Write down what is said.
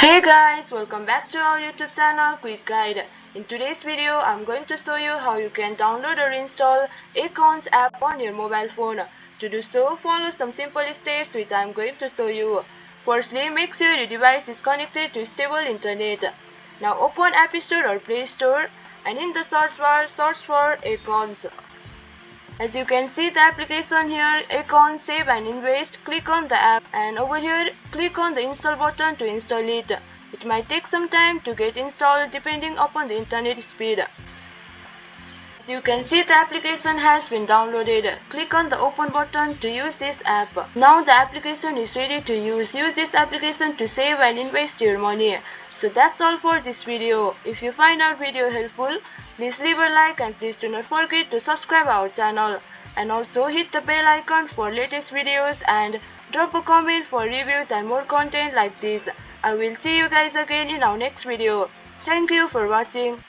Hey guys, welcome back to our YouTube channel Quick Guide. In today's video, I'm going to show you how you can download or install Acorns app on your mobile phone. To do so, follow some simple steps which I'm going to show you. Firstly, make sure your device is connected to stable internet. Now open App Store or Play Store and in the search bar, search for Acorns. As you can see the application here, Acorns Save and Invest, click on the app and over here click on the install button to install it. It might take some time to get installed depending upon the internet speed. As you can see the application has been downloaded. Click on the open button to use this app. Now the application is ready to use. Use this application to save and invest your money. So that's all for this video. If you find our video helpful, please leave a like and please do not forget to subscribe our channel. And also hit the bell icon for latest videos and drop a comment for reviews and more content like this. I will see you guys again in our next video. Thank you for watching.